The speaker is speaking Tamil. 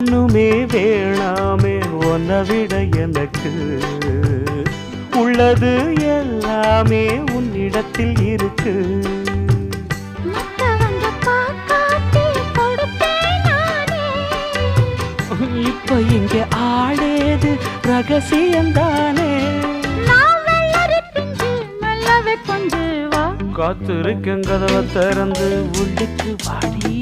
இன்னுமே வேணாமே உன்னை விட எனக்கு உள்ளது எல்லாமே உன்னிடத்தில் இருக்கு. இப்ப இங்க ஆடேது ரகசியம்தானே. காத்திருக்கேன் கதவை திறந்து உள்ளுக்கு வாடி.